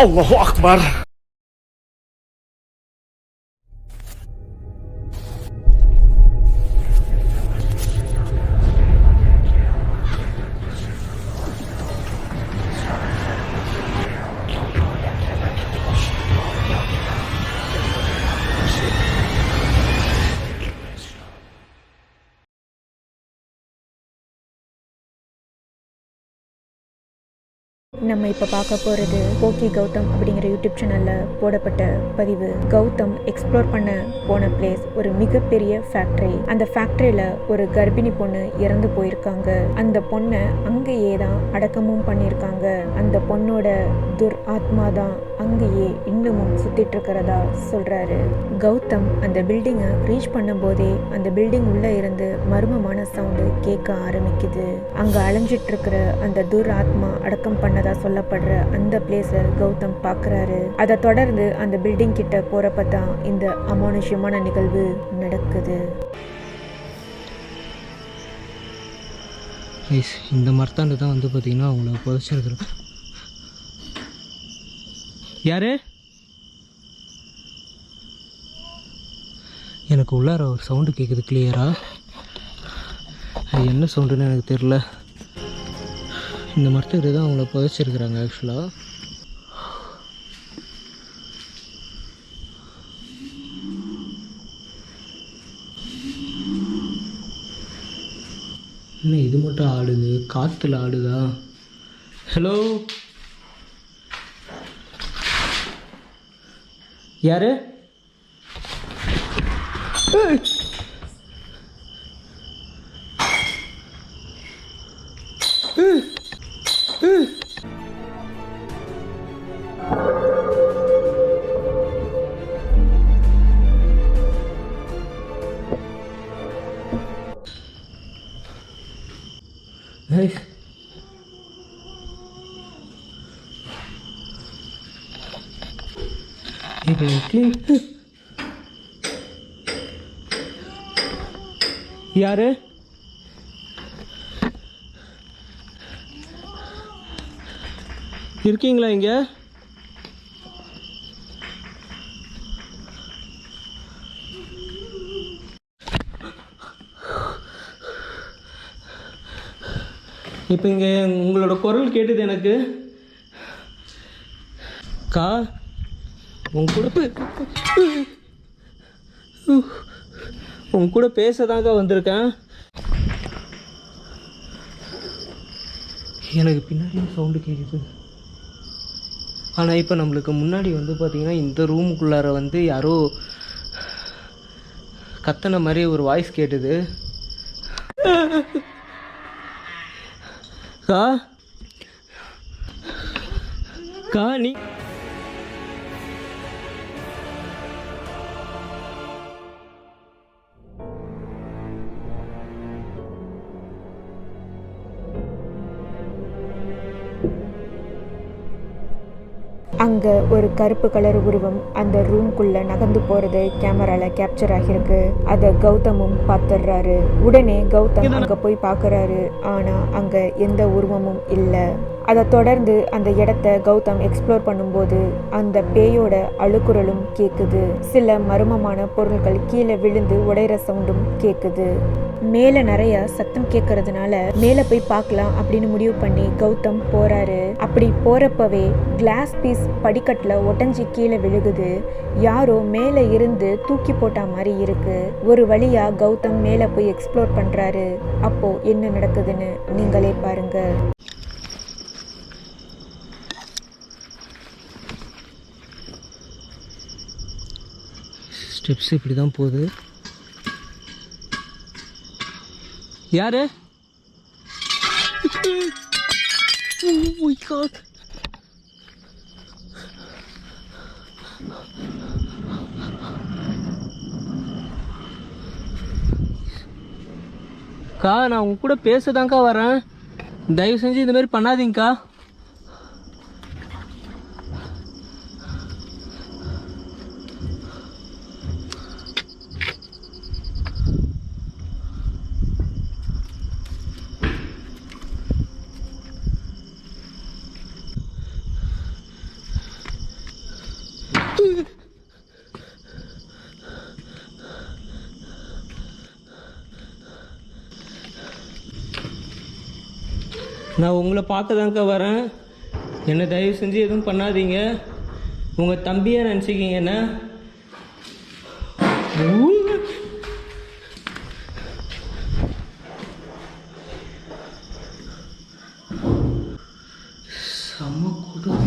Allahu Akbar. நம்ம இப்போ பார்க்க போகிறது போக்கி கௌதம் அப்படிங்கிற யூடியூப் சேனலில் போடப்பட்ட பதிவு. கௌதம் எக்ஸ்ப்ளோர் பண்ண போன பிளேஸ் ஒரு மிகப்பெரிய ஃபேக்ட்ரி. அந்த ஃபேக்ட்ரியில் ஒரு கர்ப்பிணி பொண்ணு இறந்து போயிருக்காங்க. அந்த பொண்ணை அங்கேயே தான் அடக்கமும் பண்ணியிருக்காங்க. அந்த பொண்ணோட ஆத்மா தான் அங்கேயே இன்னமும் சுத்திட்டு இருக்கிறதா சொல்றாரு. கௌதம் அந்த பில்டிங்கை ரீச் பண்ணும் போதே அந்த பில்டிங் உள்ள இருந்து மர்மமான சவுண்டு கேட்க ஆரம்பிக்குது. அங்க அலைஞ்சிட்டு இருக்கிற அந்த ஆத்மா அடக்கம் பண்ணதா சொல்லப்படுற அந்த பிளேஸை கௌதம் பார்க்குறாரு. அதை தொடர்ந்து அந்த பில்டிங் கிட்ட போறப்ப தான் இந்த அமானுஷ்யமான நிகழ்வு நடக்குது. இந்த மரத்தாண்டு தான் வந்து பார்த்தீங்கன்னா அவங்கள புதைச்சிருக்கிறேன். யாரு? எனக்கு உள்ளார ஒரு சவுண்டு கேட்குது கிளியரா. அது என்ன சவுண்டுன்னு எனக்கு தெரில. இந்த மரத்துக்கிட்ட தான் அவங்கள புதைச்சிருக்கிறாங்க ஆக்சுவலாக. என்ன இது மட்டும் ஆடுது? காற்றுல ஆடுதா? ஹலோ, யாரு? யாரு? இருக்கீங்களா இங்க? இப்போ இங்கே உங்களோட குரல் கேட்டுது எனக்கு. கா உங்க கூட பேசதாங்க வந்திருக்கேன். எனக்கு பின்னாடியும் சவுண்டு கேட்குது. ஆனால் இப்போ நம்மளுக்கு முன்னாடி வந்து பார்த்திங்கன்னா இந்த ரூமுக்குள்ளார வந்து யாரோ கத்தனை மாதிரி ஒரு வாய்ஸ் கேட்டுது. கா நீ அங்கே ஒரு கருப்பு கலர் உருவம் அந்த ரூம்குள்ளே நகர்ந்து போகிறது கேமராவில் கேப்சர் ஆகியிருக்கு. அதை கௌதமும் பார்த்துடுறாரு. உடனே கௌதம் அங்கே போய் பார்க்குறாரு. ஆனால் அங்கே எந்த உருவமும் இல்லை. அதை தொடர்ந்து அந்த இடத்த கௌதம் எக்ஸ்ப்ளோர் பண்ணும்போது அந்த பேயோட அழுக்குறலும் கேட்குது. சில மர்மமான பொருட்கள் கீழே விழுந்து உடையிற சவுண்டும் கேட்குது. மேலே நிறைய சத்தம் கேட்கறதுனால மேலே போய் பார்க்கலாம் அப்படின்னு முடிவு பண்ணி கௌதம் போறாரு. அப்படி போறப்பவே கிளாஸ் பீஸ் படிக்கட்டில் ஒட்டஞ்சி கீழே விழுகுது. யாரோ மேலே இருந்து தூக்கி போட்ட மாதிரி இருக்கு. ஒரு வழியா கௌதம் மேலே போய் எக்ஸ்ப்ளோர் பண்றாரு. அப்போ என்ன நடக்குதுன்னு நீங்களே பாருங்க. ஸ்டெப்ஸ் இப்படி தான் போகுது. யாரு? கா நான் உங்க கூட பேசதாங்க்கா வரேன். தயவு செஞ்சு இந்த மாதிரி பண்ணாதீங்கக்கா. நான் உங்களை பார்க்க தாங்க வரேன். என்னை தயவு செஞ்சு எதுவும் பண்ணாதீங்க. உங்கள் தம்பியாக நினச்சிக்கிங்க என்ன. செம்ம கூட்டம்.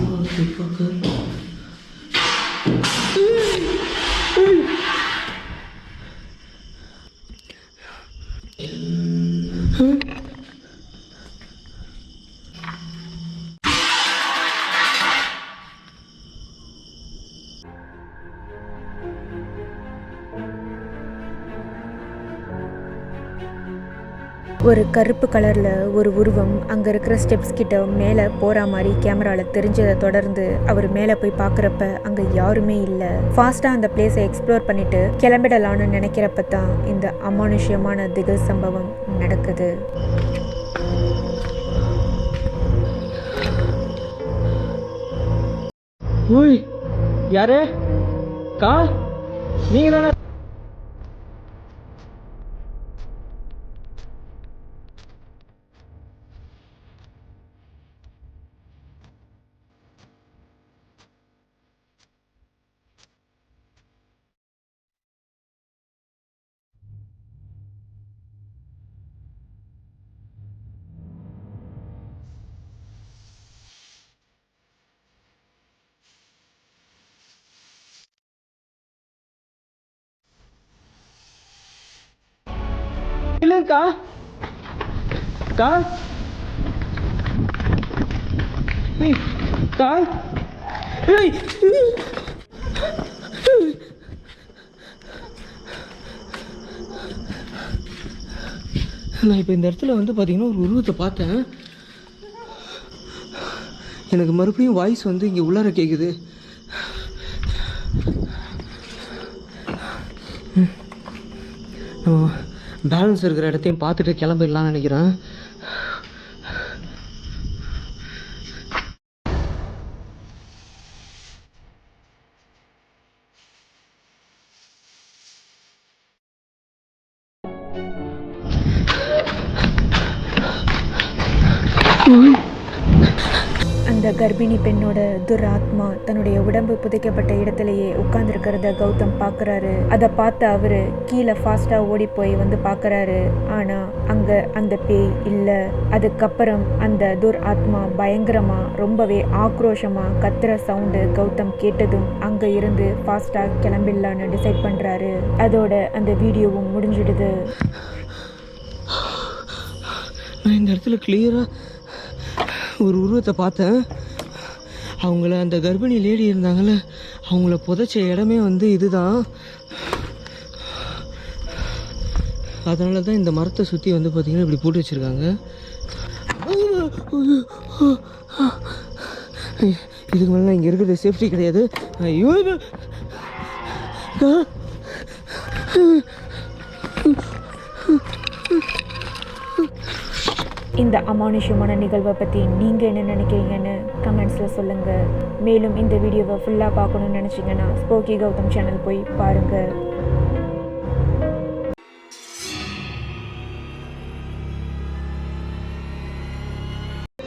ஒரு கருப்பு கலர்ல ஒரு உருவம் அங்க இருக்கிற ஸ்டெப்ஸ் கிட்ட மேலே போற மாதிரி கேமரால தெரிஞ்சதை தொடர்ந்து அவர் மேலே போய் பார்க்குறப்ப அங்க யாருமே இல்லை. ஃபாஸ்டா அந்த பிளேஸை எக்ஸ்ப்ளோர் பண்ணிட்டு கிளம்பிடலான்னு நினைக்கிறப்ப தான் இந்த அமானுஷ்யமான திகில் சம்பவம் நடக்குது. ஓய், யாரு கா? நீங்க தானே? இல்லைக்கா கா கா. நான் இப்போ இந்த இடத்துல வந்து பார்த்தீங்கன்னா ஒரு உருவத்தை பார்த்தேன். எனக்கு மறுபடியும் வாய்ஸ் வந்து இங்கே உள்ளார கேட்குது. பேலன்ஸ் இருக்கிற இடத்தையும் பார்த்துட்டு கிளம்பிடலான்னு நினைக்கிறேன். அந்த கர்ப்பிணி பெண்ணோட துராத்மா தன்னுடைய உடம்பு புதைக்கப்பட்ட இடத்துலயே உட்கார்ந்துருக்கிறத கௌதம் பார்க்குறாரு. அதை பார்த்து அவரு கீழே ஃபாஸ்டா ஓடி போய் வந்து பார்க்குறாரு. ஆனா அங்க அந்த பேய் இல்லை. அதுக்கப்புறம் அந்த துராத்மா பயங்கரமா ரொம்பவே ஆக்ரோஷமா கத்துற சவுண்டு கௌதம் கேட்டதும் அங்க இருந்து ஃபாஸ்டா கிளம்பிடலான்னு டிசைட் பண்றாரு. அதோட அந்த வீடியோவும் முடிஞ்சிடுது. நான் இந்த இடத்துல கிளியரா ஒரு உருவத்தை பார்த்தேன். அவங்கள அந்த கர்ப்பிணி லேடி இருந்தாங்கள்ல, அவங்கள புதைச்ச இடமே வந்து இதுதான். அதனால தான் இந்த மரத்தை சுற்றி வந்து பார்த்திங்கன்னா இப்படி போட்டு வச்சுருக்காங்க. இதுக்கு மேலே இங்கே இருக்கிறது சேஃப்டி கிடையாது. ஐயோ, இந்த அமானுஷ்யமான நிகழ்வை பற்றி நீங்கள் என்ன நினைக்கிறீங்கன்னு கமெண்ட்ஸில் சொல்லுங்கள். மேலும் இந்த வீடியோவை ஃபுல்லாக பார்க்கணுன்னு நினச்சிங்கன்னா ஸ்போக்கி கௌதம் சேனல் போய் பாருங்கள்.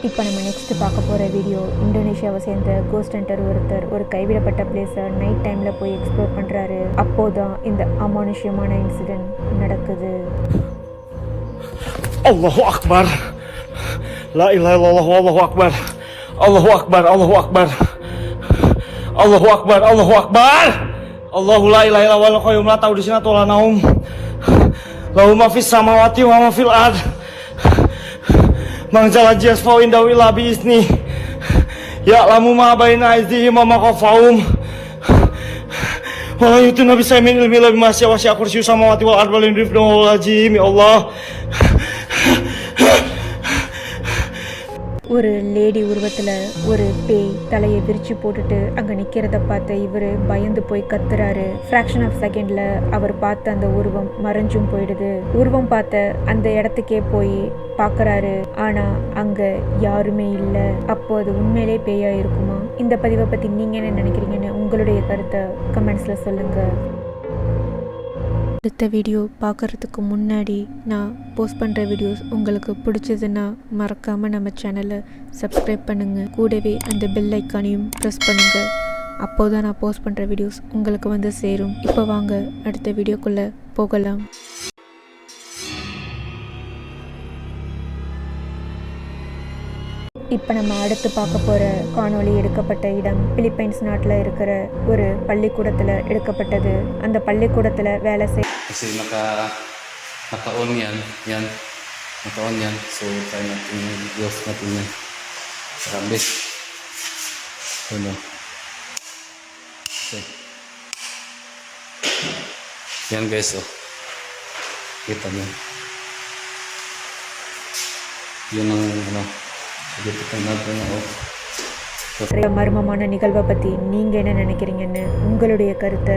இப்போ நம்ம நெக்ஸ்ட் பார்க்க போகிற வீடியோ இந்தோனேஷியாவை சேர்ந்த கோஸ்ட் ஹண்டர் ஒருத்தர் ஒரு கைவிடப்பட்ட பிளேஸை நைட் டைமில் போய் எக்ஸ்ப்ளோர் பண்ணுறாரு. அப்போதான் இந்த அமானுஷ்யமான இன்சிடென்ட் நடக்குது. Allahu Akbar. La ilaha illallah wallahu akbar. Allahu Akbar, Allahu Akbar. Allahu Akbar, Allahu Akbar. Allahu la ilaha illallah wal qayyum la ta'udhu la naum. Lahu ma fis samawati wa ma fil ard. Man jala jasfau indahu illa bi izni. Ya'lamu ma baina aydihim wa ma khalfahum. Wa la yutuna bi shay'in min ilmi illa bima syaa wa syaa kursiyyu samawati wal ardi wa la yudrifnu ya Allah. ஒரு lady உருவத்துல ஒரு பேய் தலையை விரிச்சு போட்டுட்டு அங்க நிக்கிறத பார்த்த இவரு பயந்து போய் கத்துறாரு. ஃபிராக்ஷன் ஆஃப் செகண்ட்ல அவர் பார்த்த அந்த உருவம் மறைஞ்சும் போயிடுது. உருவம் பார்த்த அந்த இடத்துக்கே போய் பார்க்கறாரு. ஆனா அங்க யாருமே இல்ல. அப்போ அது உண்மையிலே பேயா இருக்குமா? இந்த பதிவை பத்தி நீங்க என்ன நினைக்கிறீங்கன்னு உங்களுடைய கருத்தை கமெண்ட்ஸ்ல சொல்லுங்க. அடுத்த வீடியோ பார்க்குறதுக்கு முன்னாடி நான் போஸ்ட் பண்ணுற வீடியோஸ் உங்களுக்கு பிடிச்சதுன்னா மறக்காமல் நம்ம சேனலை சப்ஸ்கிரைப் பண்ணுங்கள். கூடவே அந்த பெல் ஐக்கானையும் ப்ரெஸ் பண்ணுங்கள். அப்போதான் நான் போஸ்ட் பண்ணுற வீடியோஸ் உங்களுக்கு வந்து சேரும். இப்போ வாங்க அடுத்த வீடியோக்குள்ளே போகலாம். இப்போ நம்ம அடுத்து பார்க்க போகிற காணொளி எடுக்கப்பட்ட இடம் பிலிப்பைன்ஸ் நாட்டில் இருக்கிற ஒரு பள்ளிக்கூடத்தில் எடுக்கப்பட்டது. அந்த பள்ளிக்கூடத்தில் வேலை Kasi naka-on yan. Naka-on yan. So, try natin yung videos natin yan. Grabe. Ano? Okay. Yan guys, oh. Kita nyo. Yun ang, dito natin, oh. மர்மமான நிகழ்வை பற்றி நீங்கள் என்ன நினைக்கிறீங்கன்னு உங்களுடைய கருத்தை